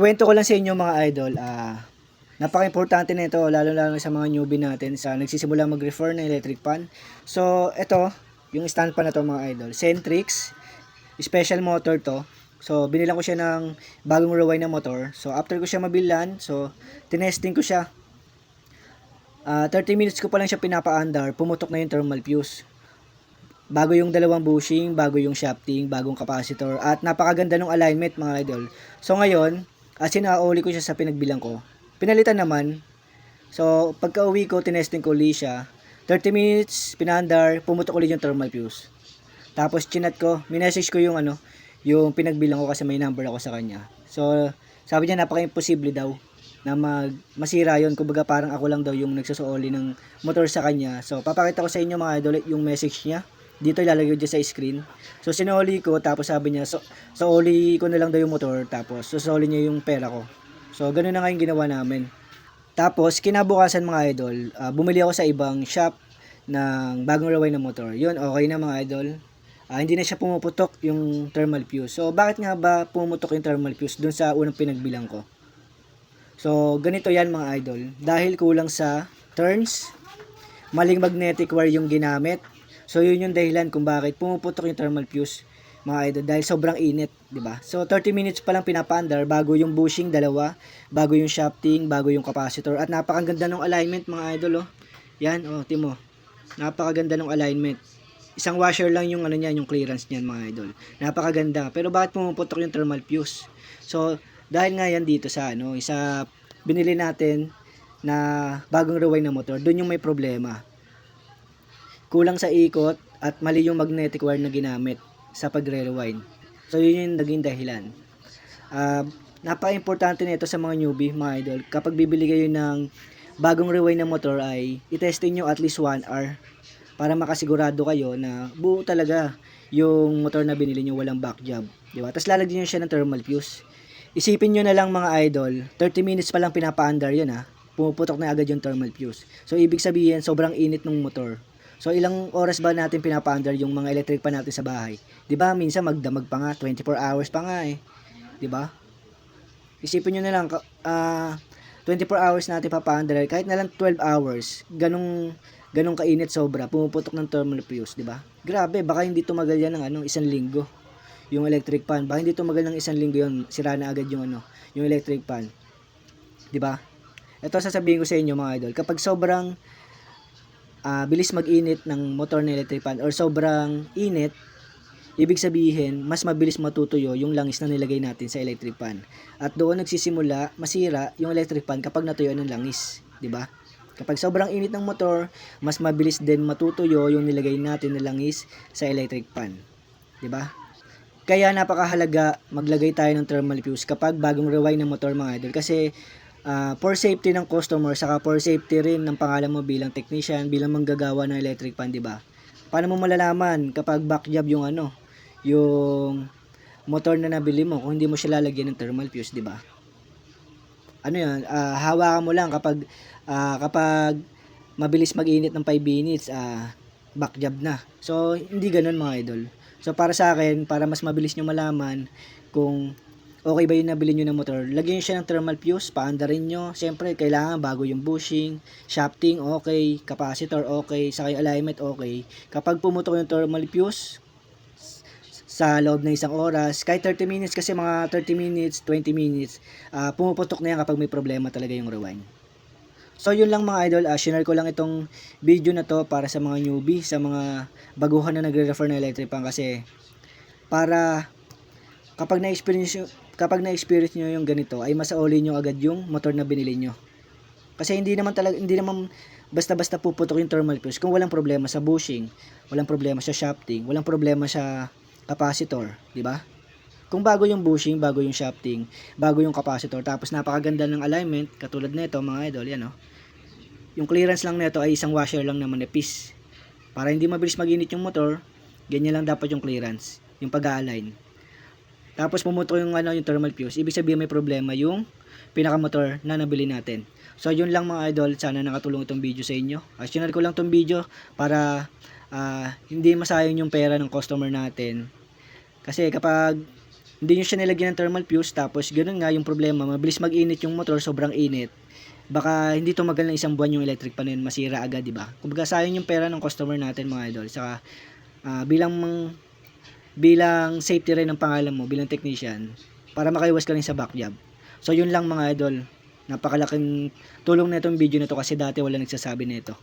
Kuwento ko lang sa inyo mga idol, napaka-importante nito lalo-lalo sa mga newbie natin sa nagsisimulang mag-refer ng electric fan. So, ito, yung stand fan na to mga idol, Centrix, special motor to. So, binilan ko siya ng bagong rewind na motor. So, after ko siya mabilan, so, tinesting ko siya. 30 minutes ko pa lang siya pinapa-andar, pumutok na yung thermal fuse. Bago yung dalawang bushing, bago yung shafting, bagong capacitor, at napakaganda ng alignment mga idol. So ngayon, sinauli ko siya sa pinagbilang ko. Pinalitan naman. So pagka uwi ko, tinesting ko ulit siya. 30 minutes, pinandar, pumutok ulit yung thermal fuse. Tapos chinat ko, minessage ko yung yung pinagbilang ko kasi may number ako sa kanya. So sabi niya napaka-imposible daw na masira yon, kumbaga parang ako lang daw yung nagsusuoli ng motor sa kanya. So papakita ko sa inyo mga idol yung message niya. Dito ilalagay ko dyan sa screen. So sinoli ko, tapos sabi niya, so oli ko na lang daw yung motor, tapos susoli niya yung pera ko. So ganun na nga yung ginawa namin. Tapos kinabukasan mga idol, bumili ako sa ibang shop ng bagong rewind na motor. Yun, okay na mga idol. Hindi na siya pumuputok yung thermal fuse. So bakit nga ba pumutok yung thermal fuse dun sa unang pinagbilang ko? So ganito yan mga idol. Dahil kulang sa turns, maling magnetic wire yung ginamit. So yun yung dahilan kung bakit pumuputok yung thermal fuse mga idol, dahil sobrang init, di ba? So 30 minutes pa lang pinapaandar bago yung bushing dalawa, bago yung shafting, bago yung capacitor, at napakaganda ng alignment mga idol, oh. Yan, oh, timo. Napakaganda ng alignment. Isang washer lang yung niyan, yung clearance niyan mga idol. Napakaganda. Pero bakit pumuputok yung thermal fuse? So dahil nga yan dito sa isa binili natin na bagong rewind na motor, doon yung may problema. Kulang sa ikot at mali yung magnetic wire na ginamit sa pagre-rewind. So yun yung naging dahilan. Napaka-importante nito sa mga newbie mga idol. Kapag bibili kayo ng bagong rewind na motor ay i-testing nyo at least 1 hour para makasigurado kayo na buo talaga yung motor na binili nyo, walang back job, di ba? Tapos lalagyan nyo siya ng thermal fuse. Isipin nyo na lang mga idol, 30 minutes pa lang pinapa-under yun, pumuputok na agad yung thermal fuse. So ibig sabihin sobrang init ng motor. So ilang oras ba natin pinapa-under yung mga electric pan natin sa bahay? 'Di ba? Minsan magdamag pa nga, 24 hours pa nga 'Di ba? Isipin niyo na lang 24 hours natin papa-under, kahit na lang 12 hours, ganong kainit sobra, pumuputok ng thermal fuse, 'di ba? Grabe, baka hindi tumagal yan ng isang linggo. Yung electric pan, baka hindi tumagal ng isang linggo yun, sira na agad yung yung electric pan. 'Di ba? Ito sasabihin ko sa inyo mga idol, kapag sobrang bilis mag-init ng motor na electric fan or sobrang init, ibig sabihin mas mabilis matutuyo yung langis na nilagay natin sa electric fan. At doon nagsisimula masira yung electric fan kapag natuyo ng langis, 'di ba? Kapag sobrang init ng motor, mas mabilis din matutuyo yung nilagay natin na langis sa electric fan, 'di ba? Kaya napakahalaga maglagay tayo ng thermal fuse kapag bagong rewind ng motor mga idol, kasi for safety ng customer, saka for safety rin ng pangalan mo bilang technician, bilang manggagawa ng electric fan, di ba? Paano mo malalaman kapag back job yung yung motor na nabili mo kung hindi mo siya lalagyan ng thermal fuse, di ba? Yan, hawakan mo lang kapag mabilis mag-init ng 5 minutes, back job na. So hindi ganoon mga idol. So para sa akin, para mas mabilis nyo malaman kung okay ba yung nabili nyo ng motor, lagyan nyo siya ng thermal fuse, paandarin nyo. Siyempre, kailangan bago yung bushing, shafting, okay, capacitor, okay, saka yung alignment, okay. Kapag pumutok yung thermal fuse, sa loob ng isang oras, kahit 30 minutes, kasi mga 30 minutes, 20 minutes, pumuputok na yan kapag may problema talaga yung rewind. So yun lang mga idol, share ko lang itong video na to para sa mga newbie, sa mga baguhan na nagre-refer ng electric fan, kasi para kapag na-experience nyo yung ganito, ay masauli nyo agad yung motor na binili nyo. Kasi hindi naman basta-basta puputok yung thermal fuse kung walang problema sa bushing, walang problema sa shafting, walang problema sa capacitor, di ba? Kung bago yung bushing, bago yung shafting, bago yung capacitor, tapos napakaganda ng alignment, katulad nito mga idol, yan yung clearance lang nito ay isang washer lang na manipis. Para hindi mabilis maginit yung motor, ganyan lang dapat yung clearance, yung pag-align. Tapos pumutok yung yung thermal fuse, ibig sabihin may problema yung pinakamotor na nabili natin. So yun lang mga idol, sana nakatulong itong video sa inyo. Sinare ko lang itong video para hindi masayang yung pera ng customer natin. Kasi kapag Hindi nyo siya nilagyan ng thermal fuse, tapos ganoon nga yung problema, mabilis mag-init yung motor, sobrang init. Baka hindi tumagal ng isang buwan yung electric pan yun, masira agad, di ba? Kumbaga sayang yung pera ng customer natin mga idol. Saka bilang safety rin ng pangalan mo bilang technician, para makaiwas ka rin sa back job. So yun lang mga idol. Napakalaking tulong na itong video na to kasi dati wala nagsasabi nito.